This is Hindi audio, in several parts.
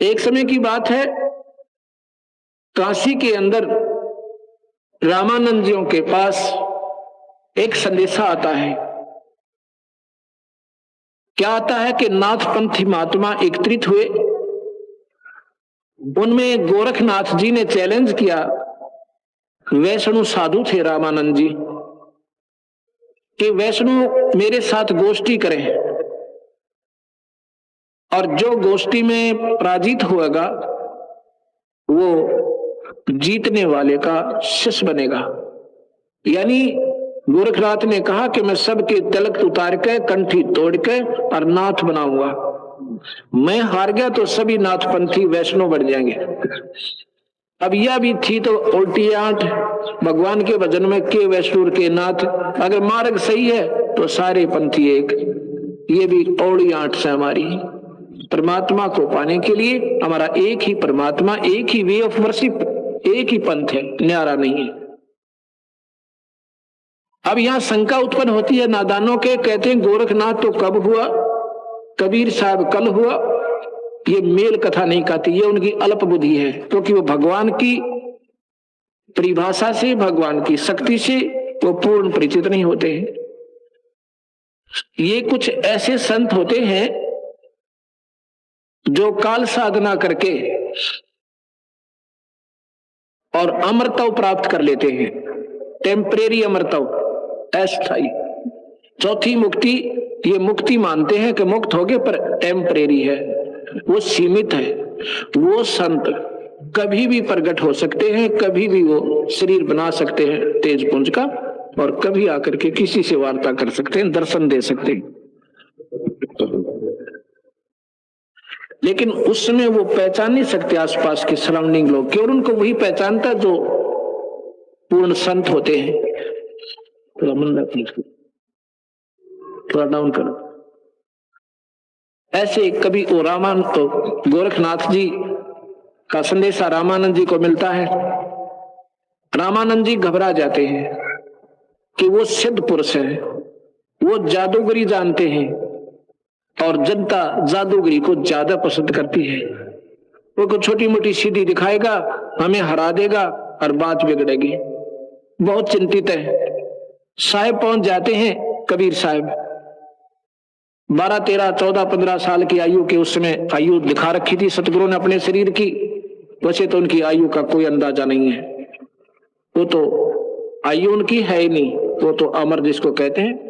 एक समय की बात है, काशी के अंदर रामानंद जियों के पास एक संदेशा आता है। क्या आता है कि नाथपंथी महात्मा एकत्रित हुए। उनमें गोरखनाथ जी ने चैलेंज किया, वैष्णु साधु थे रामानंद जी, कि वैष्णु मेरे साथ गोष्ठी करें और जो गोष्ठी में पराजित होगा वो जीतने वाले का शिष्य बनेगा। यानी गोरखनाथ ने कहा कि मैं सबके तिलक उतार के कंठी तोड़ के और नाथ बनाऊंगा। मैं हार गया तो सभी नाथपंथी वैष्णव बन जाएंगे। अब यह भी थी तो उल्टी आंट भगवान के भजन में के वैष्णव के नाथ। अगर मार्ग सही है तो सारे पंथी एक। ये भी औड़ी आंट से हमारी परमात्मा को पाने के लिए हमारा एक ही परमात्मा, एक ही वे ऑफ वर्शिप, एक ही पंथ है, न्यारा नहीं है। अब यहां शंका उत्पन्न होती है नादानों के, कहते हैं गोरखनाथ तो कब हुआ, कबीर साहब कल हुआ। ये मेल कथा नहीं कहती, ये उनकी अल्प बुद्धि है, क्योंकि वो भगवान की परिभाषा से, भगवान की शक्ति से वो पूर्ण परिचित नहीं होते हैं। ये कुछ ऐसे संत होते हैं जो काल साधना करके और अमरत्व प्राप्त कर लेते हैं, टेम्परेरी अमरत्व, अस्थायी। चौथी मुक्ति, ये मुक्ति मानते हैं कि मुक्त हो गए पर टेम्परेरी है, वो सीमित है। वो संत कभी भी प्रकट हो सकते हैं, कभी भी वो शरीर बना सकते हैं तेज पुंज का, और कभी आकर के किसी से वार्ता कर सकते हैं, दर्शन दे सकते हैं। लेकिन उस समय वो पहचान नहीं सकते आसपास के सराउंडिंग लोग, केवल उनको वही पहचानता जो पूर्ण संत होते हैं। थोड़ा मन थोड़ा डाउन करो। ऐसे कभी वो रामानंद तो गोरखनाथ जी का संदेशा रामानंद जी को मिलता है। रामानंद जी घबरा जाते हैं कि वो सिद्ध पुरुष है, वो जादूगरी जानते हैं और जनता जादूगरी को ज्यादा पसंद करती है। वो को छोटी मोटी सीधी दिखाएगा, हमें हरा देगा और बात बिगड़ेगी। बहुत चिंतित है। साहिब पहुंच जाते हैं, कबीर साहब 12, 13, 14, 15 साल की आयु के, उस समय आयु दिखा रखी थी सतगुरु ने अपने शरीर की। वैसे तो उनकी आयु का कोई अंदाजा नहीं है, वो तो आयु उनकी है ही नहीं, वो तो अमर जिसको कहते हैं।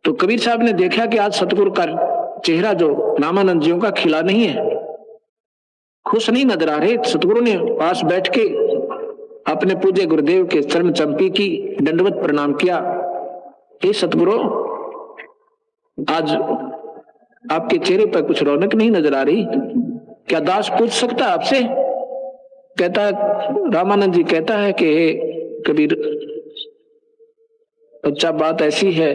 तो कबीर साहब ने देखा कि आज सतगुरु का चेहरा जो रामानंद जियों का खिला नहीं है, खुश नहीं नजर आ रहे। सतगुरु ने पास बैठ के अपने पूज्य गुरुदेव के चरण चंपी की दंडवत प्रणाम किया। हे सतगुरु, आज आपके चेहरे पर कुछ रौनक नहीं नजर आ रही, क्या दास पूछ सकता है आपसे? कहता है, रामानंद जी कहता है कि हे कबीर, अच्छा बात ऐसी है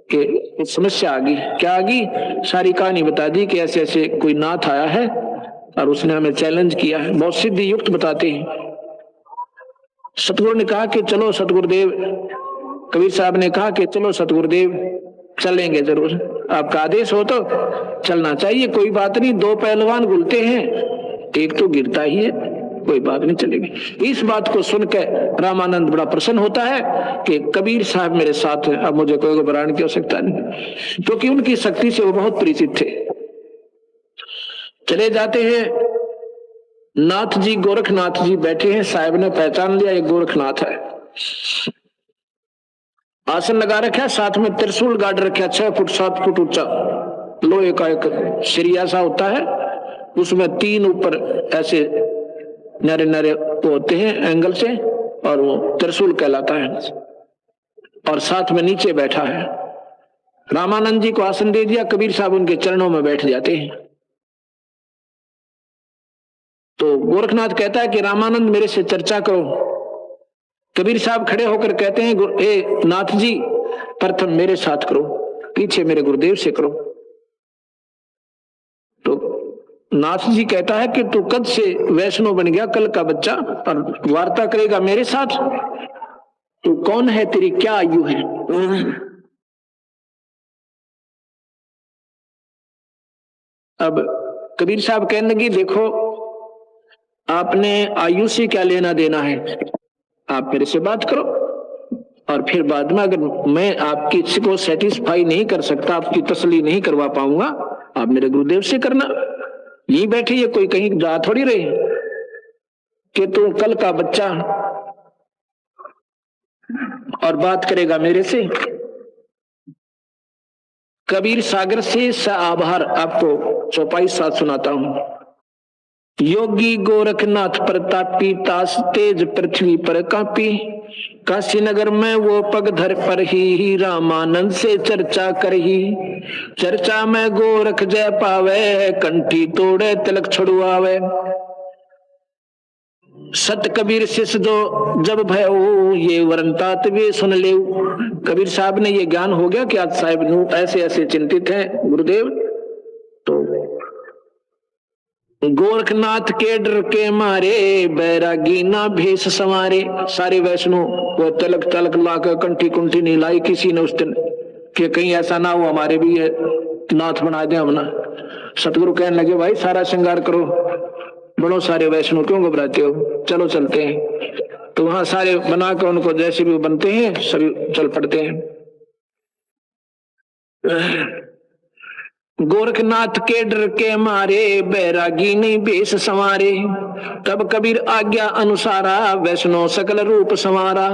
कि कुछ समस्या आ गई। क्या आ गई? सारी कहानी बता दी कि ऐसे ऐसे कोई नाथ आया है और उसने हमें चैलेंज किया है। बहुत सिद्धि युक्त बताते हैं। सतगुरु ने कहा कि चलो सतगुरुदेव, कबीर साहब ने कहा कि चलो सतगुरुदेव, चलेंगे जरूर, आपका आदेश हो तो चलना चाहिए। कोई बात नहीं, दो पहलवान घुलते हैं, एक तो गिरता ही है, कोई बात नहीं, चलेगी। इस बात को सुनकर रामानंद बड़ा प्रसन्न होता है कि कबीर साहब मेरे साथ है, अब मुझे कोई घबराने की आवश्यकता नहीं, क्योंकि उनकी शक्ति से वो बहुत परिचित थे। चले जाते हैं। नाथ जी, गोरखनाथ जी बैठे हैं। साहब ने पहचान लिया ये गोरखनाथ है। आसन लगा रखा, साथ में त्रिशूल गाड़ रखा, 6 फुट 7 फुट ऊंचा लोहे का एक सिरिया सा होता है, उसमें 3 ऊपर ऐसे नरे नरे होते हैं एंगल से, और वो त्रिशूल कहलाता है। और साथ में नीचे बैठा है। रामानंद जी को आसन दे दिया, कबीर साहब उनके चरणों में बैठ जाते हैं। तो गोरखनाथ कहता है कि रामानंद मेरे से चर्चा करो। कबीर साहब खड़े होकर कहते हैं, ए नाथ जी, प्रथम मेरे साथ करो, पीछे मेरे गुरुदेव से करो। तो नाथ जी कहता है कि तू कद से वैष्णव बन गया, कल का बच्चा, और वार्ता करेगा मेरे साथ? तू कौन है, तेरी क्या आयु है? अब कबीर साहब कहने लगी, देखो आपने आयु से क्या लेना देना है, आप मेरे से बात करो, और फिर बाद में अगर मैं आपकी इच्छा को सेटिस्फाई नहीं कर सकता, आपकी तसल्ली नहीं करवा पाऊंगा, आप मेरे गुरुदेव से करना। यही बैठे, ये कोई कहीं जा थोड़ी रहे कि तू कल का बच्चा और बात करेगा मेरे से। कबीर सागर से आभार आपको चौपाई साथ सुनाता हूं। योगी गोरखनाथ प्रतापी, तास तेज पृथ्वी पर कापी, काशी नगर में वो पग धर पर ही, रामानंद से चर्चा कर ही। चर्चा में गोरख जय पावे, कंठी तोड़े तिलक छुड़वावे। सत कबीर शिष्य जो जब भयो, ये वरनतात वे सुन ले। कबीर साहब ने ये ज्ञान हो गया कि आज साहब ऐसे ऐसे चिंतित हैं गुरुदेव। तो गोरखनाथ के डर के मारे, बैरागी ना भेष संवारे। सारे वैष्णव वो तलक तलक लाकर कंठी कुंठी नहीं लाई किसी ने उस दिन, कि कहीं ऐसा ना हो हमारे भी है नाथ बना दे हम ना। सतगुरु कहने लगे, भाई सारा श्रृंगार करो, बड़ो सारे वैष्णव क्यों घबराते हो, चलो चलते हैं। तो वहां सारे बनाकर उनको जैसे भी बनते हैं सभी चल पड़ते हैं। गोरखनाथ के डर के मारे, बैरागी नहीं भेष संवारे। तब कबीर आज्ञा अनुसारा, वैष्णव सकल रूप संवारा।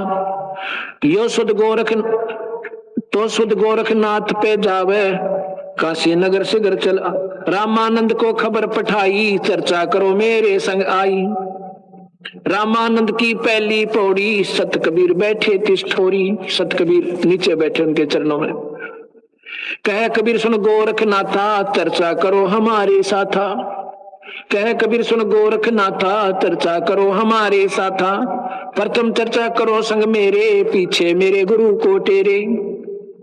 यो सुध गोरख तो सुध गोरखनाथ पे जावे, काशी नगर से घर चला। रामानंद को खबर पठाई, चर्चा करो मेरे संग आई। रामानंद की पहली पौड़ी, सत कबीर बैठे तिष्ठोरी। सत कबीर नीचे बैठे उनके चरणों में। कह कबीर सुन गोरखनाथा, चर्चा करो हमारे साथा। कह कबीर सुन गोरखनाथा, चर्चा करो हमारे साथा। प्रथम चर्चा करो संग मेरे, पीछे मेरे गुरु को टेरे।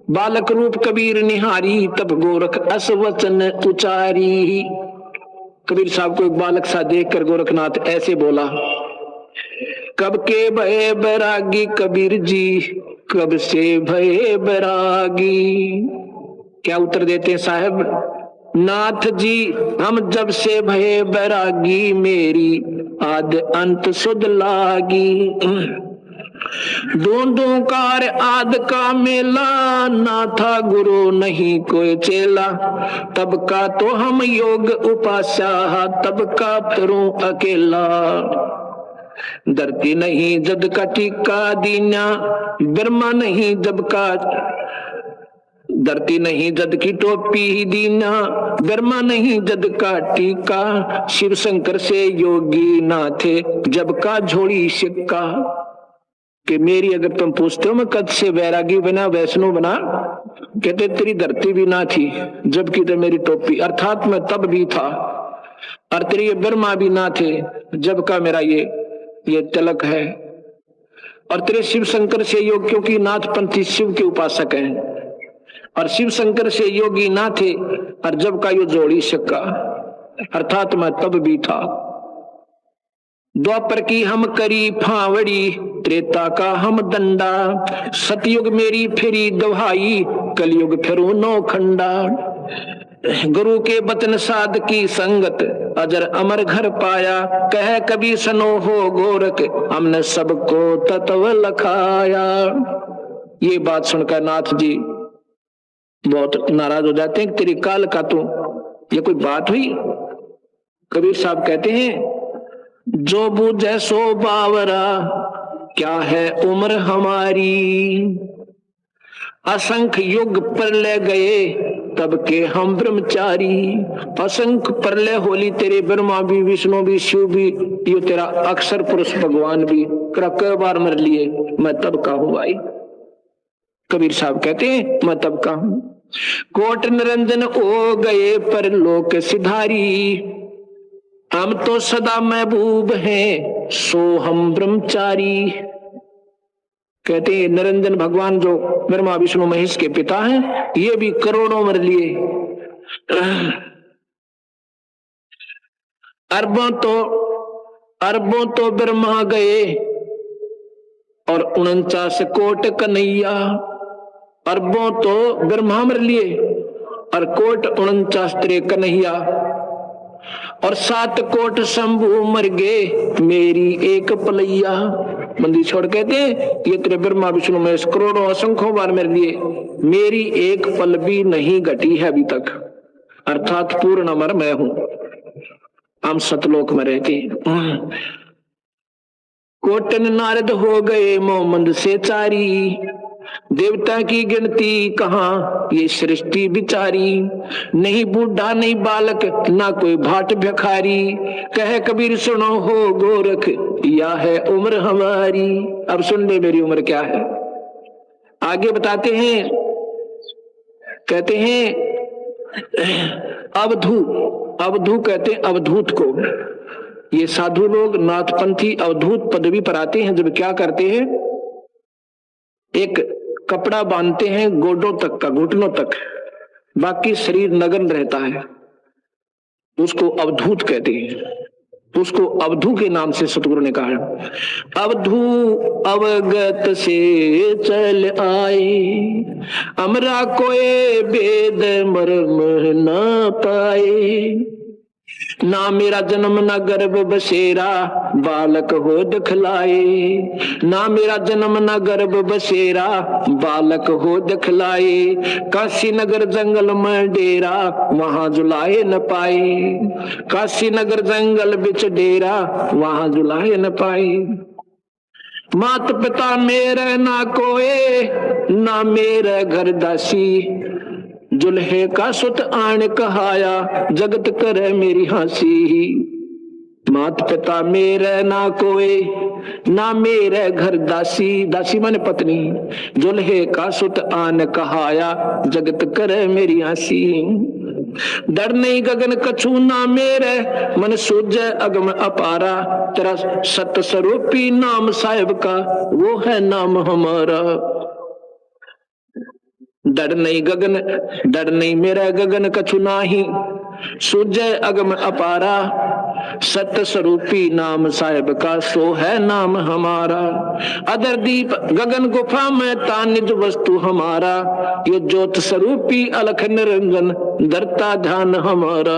बालक रूप कबीर निहारी, तब गोरख अस वचन उचारी। कबीर साहब को एक बालक सा देखकर गोरखनाथ ऐसे बोला, कब के भये बैरागी कबीर जी, कब से भये बैरागी। क्या उत्तर देते हैं साहब, नाथ जी हम जब से भये बैरागी, मेरी आद अंत सुध लागी। दो कार आद का मेला, ना था गुरु नहीं कोई चेला। तब का तो हम योग उपास्या, तब का फिरूं अकेला। धरती नहीं जद का टीका दीना, ब्रह्मा नहीं जब का। धरती नहीं जद की टोपी ही दीना, ब्रह्मा नहीं जद का टीका। शिव शंकर से योगी ना थे, जब का झोली सिक्का। कि मेरी अगर तुम पूछते हो मैं कद से वैरागी बना, वैष्णव बना, कहते तेरी धरती भी ना थी जबकि तो मेरी टोपी, अर्थात मैं तब भी था। और तेरे ये ब्रह्मा भी ना थे जब का मेरा ये तिलक है। और तेरे शिव शंकर से योग, क्योंकि नाथपंथी शिव के उपासक हैं, और शिव शंकर से योगी ना थे, और जब का यो जोड़ी सिक्का, अर्थात मैं तब भी था। द्वापर की हम करी फावड़ी, त्रेता का हम दंडा। सतयुग मेरी फिरी दोहाई, कलयुग फिरू नौखंडा। गुरु के बचन साध की संगत, अजर अमर घर पाया। कह कभी सनो हो गोरख, हमने सबको तत्व लखाया। ये बात सुनकर नाथ जी बहुत नाराज हो जाते हैं, तेरी काल का तो ये कोई बात हुई। कबीर साहब कहते हैं, जो बूझे सो बावरा, क्या है उम्र हमारी। असंख्य युग प्रलय गए, तब के हम ब्रह्मचारी। असंख्य प्रलय होली तेरे, ब्रह्मा भी, विष्णु भी, शिव भी, ये तेरा अक्षर पुरुष भगवान भी कई बार मर लिए, मैं तब का हूं भाई। कबीर साहब कहते हैं मैं तब का हूं। कोट निरंजन हो गए पर लोक सिधारी, हम तो सदा महबूब हैं, सो हम ब्रह्मचारी। कहते हैं निरंजन भगवान जो ब्रह्मा विष्णु महेश के पिता हैं, ये भी करोड़ों मर लिए। अरबों तो ब्रह्मा गए, और 49 कोट कन्हैया। अरबों तो ब्रह्मा मर लिए, और कोट 49 तेरे कन्हैया। और 7 कोट शंभू मर गए मेरी एक पलैया। बंदी छोड़ कहते हैं ये तेरे ब्रह्मा विष्णु महेश करोड़ों असंख्यों बार मेरे लिए, मेरी एक पल भी नहीं घटी है अभी तक, अर्थात पूर्ण अमर मैं हूं। हम सतलोक में रहते हैं। कोटन नारद हो गए मोहम्मद से चारी, देवता की गिनती कहाँ ये सृष्टि बिचारी। नहीं बूढ़ा नहीं बालक ना कोई भाट भिखारी, कह कबीर सुनो हो गोरख या है उम्र हमारी। अब सुन ले मेरी उम्र क्या है। आगे बताते हैं, कहते हैं अवधू, अवधू कहते हैं अवधूत को। ये साधु लोग नाथपंथी अवधूत पदवी पर आते हैं जब क्या करते हैं, एक कपड़ा बांधते हैं गोडों तक का, घुटनों तक, बाकी शरीर नग्न रहता है, उसको अवधूत कहते हैं। उसको अवधू के नाम से सतगुरु ने कहा। अवधू अवगत से चल आए, अमरा कोई वेद मर्म न पाए। ना मेरा जन्म ना गर्भ बसेरा बालक हो दिखलाए, ना मेरा जन्म ना गर्भ बसेरा बालक हो दिखलाए। काशी नगर जंगल में डेरा वहां जुलाए न पाए, काशी नगर जंगल बिच डेरा वहां जुलाए न पाए। मात पिता मेरे ना कोए ना मेरे घर दासी, जुल्हे का सुत आन कहाया जगत करे मेरी हंसी। मात पिता मेरे ना कोई ना मेरे घर दासी, दासी माने पत्नी, जुल्हे का सुत आन कहाया जगत करे मेरी हंसी। डर नहीं गगन कछु ना मेरे मन सूझे अगम अपारा, तेरा सत स्वरूपी नाम साहिब का वो है नाम हमारा। डर नहीं गगन, डर नहीं मेरा गगन कछु नाही, सूझे अगम अपारा, सत्य स्वरूपी नाम साहिब का सो है नाम हमारा। अदर दीप गगन गुफा में तानिज वस्तु हमारा, ये ज्योत स्वरूपी अलख निरंजन धरता ध्यान हमारा।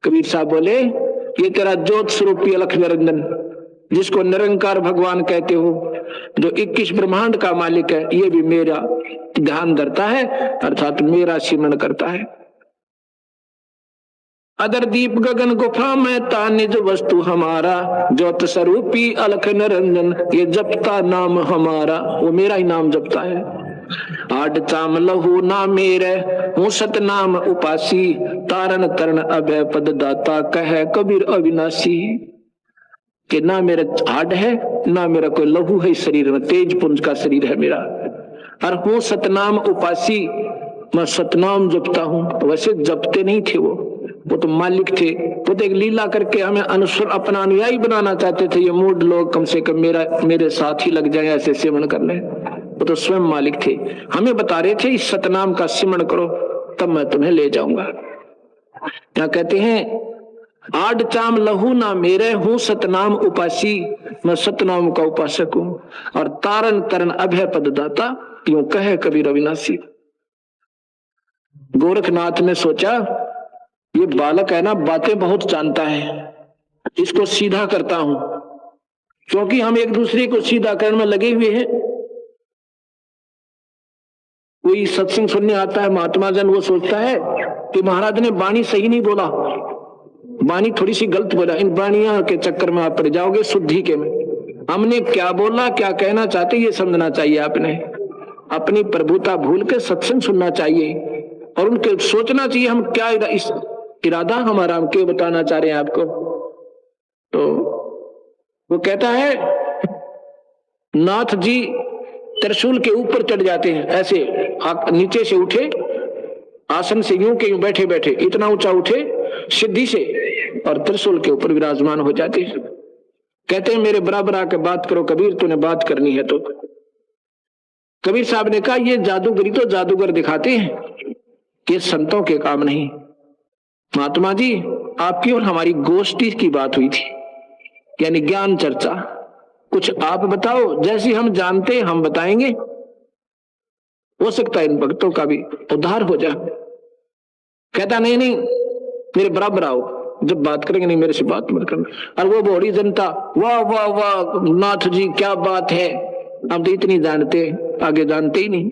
कबीर साहब बोले ये तेरा ज्योत स्वरूपी अलख निरंजन, जिसको निरंकार भगवान कहते हो, जो 21 ब्रह्मांड का मालिक है, ये भी मेरा ध्यान धरता है, अर्थात मेरा सिमरण करता है। अदर दीप गगन गुफा में तानिज वस्तु हमारा, ज्योत स्वरूपी अलख निरंजन ये जपता नाम हमारा, वो मेरा ही नाम जपता है। आड चाम लहू ना मेरे हूँ सत नाम उपासी, तारण तरण अभय पद दाता कहे कबीर अविनाशी। कि ना मेरा हाड है ना मेरा कोई लहू है शरीर में, तेज पुंज का शरीर है मेरा, और हूँ सतनाम उपासी, मैं सतनाम जपता हूँ। वैसे जपते नहीं थे वो तो मालिक थे, वो तो एक लीला करके हमें अनुसर अपना अनुयायी बनाना चाहते थे। ये मूड लोग कम से कम मेरे साथ ही लग जाए ऐसे सिमरण कर ले, वो तो स्वयं मालिक थे। हमें बता रहे थे इस सतनाम का सिमरण करो तब मैं तुम्हें ले जाऊंगा। क्या कहते हैं, आड चाम लहू ना मेरे हूँ सतनाम उपासी, मैं सतनाम का उपासक हूं, और तारण तरण अभय पद दाता यूं कहे कबीर अविनाशी। गोरखनाथ ने सोचा ये बालक है ना बातें बहुत जानता है, इसको सीधा करता हूं, क्योंकि हम एक दूसरे को सीधा करने में लगे हुए हैं। कोई सत्संग सुनने आता है महात्मा जन, वो सोचता है कि महाराज ने वाणी सही नहीं बोला, वाणी थोड़ी सी गलत बोला, इन वाणियों के चक्कर में आप पड़ जाओगे शुद्धि के में। हमने क्या बोला क्या कहना चाहते ये समझना चाहिए, आपने अपनी प्रभुता भूल के सत्संग सुनना चाहिए और उनके सोचना चाहिए हम क्या इस इरादा हमारा, हम क्यों बताना चाह रहे हैं आपको। तो वो कहता है नाथ जी त्रिशूल के ऊपर चढ़ जाते हैं, ऐसे नीचे से उठे आसन से यूं के यूं बैठे बैठे इतना ऊंचा उठे सिद्धि से और त्रिशूल के ऊपर विराजमान हो जाते हैं। कहते हैं मेरे बराबर आके बात करो कबीर, तूने बात करनी है तो। कबीर साहब ने कहा ये जादूगरी तो जादूगर दिखाते हैं, ये संतों के काम नहीं। महात्मा जी आपकी और हमारी गोष्ठी की बात हुई थी, यानी ज्ञान चर्चा, कुछ आप बताओ, जैसी हम जानते हम बताएंगे, हो सकता है इन भक्तों का भी उद्धार हो जाए। कहता नहीं नहीं मेरे बराबर आओ, जब बात करेंगे नहीं मेरे से बात मत करना। और वो बड़ी जनता वाह वाह वाह नाथ जी क्या बात है, हम तो इतनी जानते, आगे जानते ही नहीं।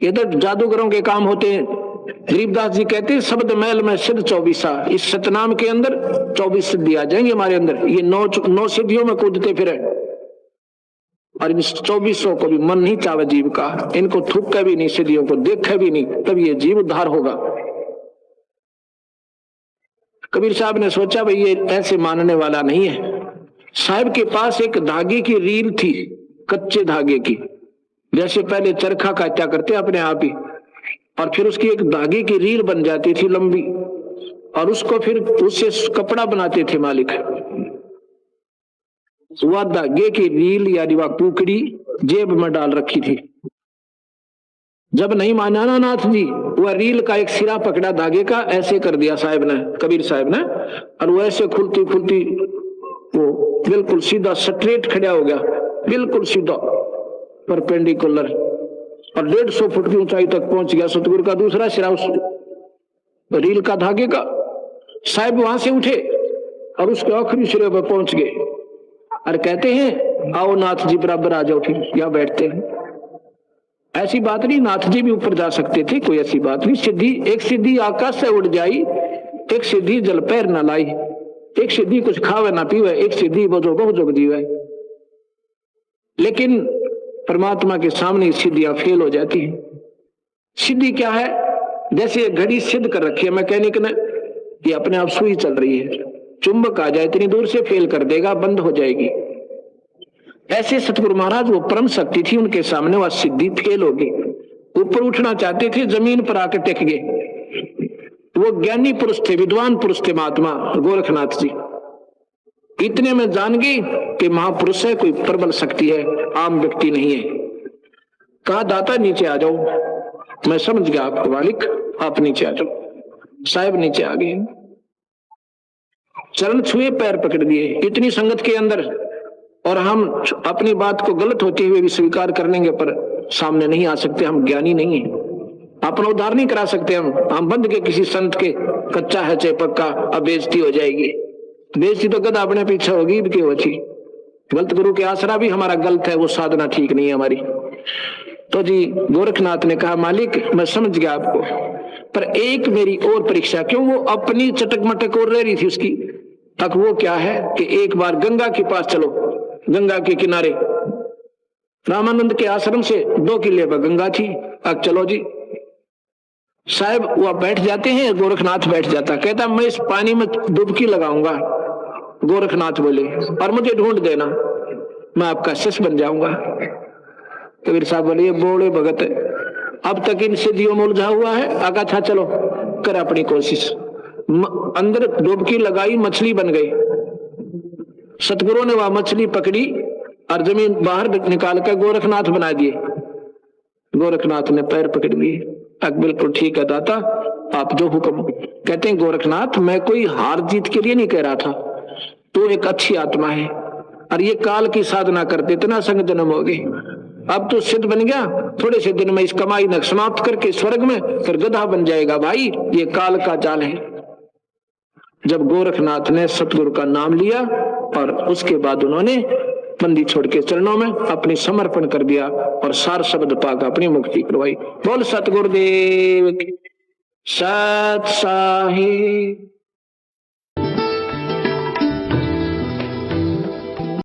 ये तो जादूगरों के काम होते हैं। गरीबदास जी कहते हैं शब्द महल में सिद्ध 24, इस सतनाम के अंदर 24 सिद्धि आ जाएंगे हमारे अंदर। ये 9 सिद्धियों में कूदते फिरे और इन 24 को भी मन नहीं चावे जीव का, इनको थूक भी नहीं, सिद्धियों को देखे भी नहीं, तब ये जीव उद्धार होगा। कबीर साहब ने सोचा भाई ये ऐसे मानने वाला नहीं है। साहब के पास एक धागे की रील थी, कच्चे धागे की, जैसे पहले चरखा काटा करते अपने आप ही, और फिर उसकी एक धागे की रील बन जाती थी लंबी, और उसको फिर उससे कपड़ा बनाते थे मालिक। वह धागे की रील यानी वह कुकड़ी जेब में डाल रखी थी। जब नहीं माना ना नाथ जी, वह रील का एक सिरा पकड़ा धागे का, ऐसे कर दिया साहब ने, कबीर साहब ने, और वो ऐसे खुलती खुलती वो बिल्कुल सीधा स्ट्रेट खड़ा हो गया, बिल्कुल सीधा परपेंडिकुलर, और 150 फुट की ऊंचाई तक पहुंच गया सतगुरु का दूसरा सिरा उस रील का धागे का। साहब वहां से उठे और उसके आखिरी सिरे पर पहुंच गए और कहते हैं आओ नाथ जी बराबर आ जाओ, ठीक या बैठते हैं। ऐसी बात नहीं, नाथ जी भी ऊपर जा सकते थे, कोई ऐसी बात नहीं। सिद्धि एक सिद्धि आकाश से उड़ जाई, एक सिद्धि जल पैर न लाई, एक सिद्धि कुछ खावे ना पीवे, एक सिद्धि वो जो बहु जोग जीवे। लेकिन परमात्मा के सामने सिद्धियां फेल हो जाती है। सिद्धि क्या है? जैसे घड़ी सिद्ध कर रखी है मैकेनिक ने, ये अपने आप सुई चल रही है, चुंबक आ जाए इतनी दूर से फेल कर देगा, बंद हो जाएगी। ऐसे सतगुरु महाराज वो परम शक्ति थी, उनके सामने वह सिद्धि फेल हो गई। ऊपर उठना चाहते थे, जमीन पर आकर टेक गए। वो ज्ञानी पुरुष थे, विद्वान पुरुष थे महात्मा गोरखनाथ जी। इतने में जान गई कि महापुरुष है, कोई प्रबल शक्ति है, आम व्यक्ति नहीं है। कहा दाता नीचे आ जाओ, मैं समझ गया आपको मालिक, आप नीचे आ जाओ। साहब नीचे आ गए, चरण छुए, पैर पकड़ दिए। इतनी संगत के अंदर और हम अपनी बात को गलत होते हुए भी स्वीकार कर लेंगे, पर सामने नहीं आ सकते, हम ज्ञानी नहीं है, अपना उद्धार नहीं करा सकते। हम बंद के किसी संत के, कच्चा है चाहे पक्का, अब बेइज्जती हो जाएगी। बेइज्जती तो गदा अपने पीछे होगी कि होती। गलत गुरु के आसरा भी हमारा गलत है, वो साधना ठीक नहीं है हमारी। तो जी गोरखनाथ ने कहा मालिक मैं समझ गया आपको, पर एक मेरी और परीक्षा। क्यों? वो अपनी चटक मटक और रह रही थी उसकी तक। वो क्या है कि एक बार गंगा के पास चलो, गंगा के किनारे रामानंद के आश्रम से 2 किले पर गंगा थी। अब चलो जी। साहब वह बैठ जाते हैं, गोरखनाथ बैठ जाता, कहता मैं इस पानी में डुबकी लगाऊंगा। गोरखनाथ बोले और मुझे ढूंढ देना, मैं आपका शिष्य बन जाऊंगा। कबीर साहब बोले ये बोले भगत अब तक इन सिद्धियों में उलझा हुआ है। आगा था चलो कर अपनी कोशिश। अंदर डुबकी लगाई, मछली बन गई। सतगुरु ने वह मछली पकड़ी और जमीन बाहर निकाल कर गोरखनाथ बना दिए। गोरखनाथ ने पैर पकड़ लिए। बिल्कुल ठीक है दाता, आप जो हुक्म। कहते हैं गोरखनाथ मैं कोई हार जीत के लिए नहीं कह रहा था, तू एक अच्छी आत्मा है और ये काल की साधना करते इतना संग जन्म हो गए, अब तो सिद्ध बन गया, थोड़े से दिन में इस कमाई न समाप्त करके स्वर्ग में फिर गधा बन जाएगा। भाई ये काल का जाल है। जब गोरखनाथ ने सतगुरु का नाम लिया और उसके बाद उन्होंने बंदी छोड़ के चरणों में अपनी समर्पण कर दिया और सार शब्द पाकर अपनी मुक्ति करवाई। बोल सतगुरुदेव की सत साहिब।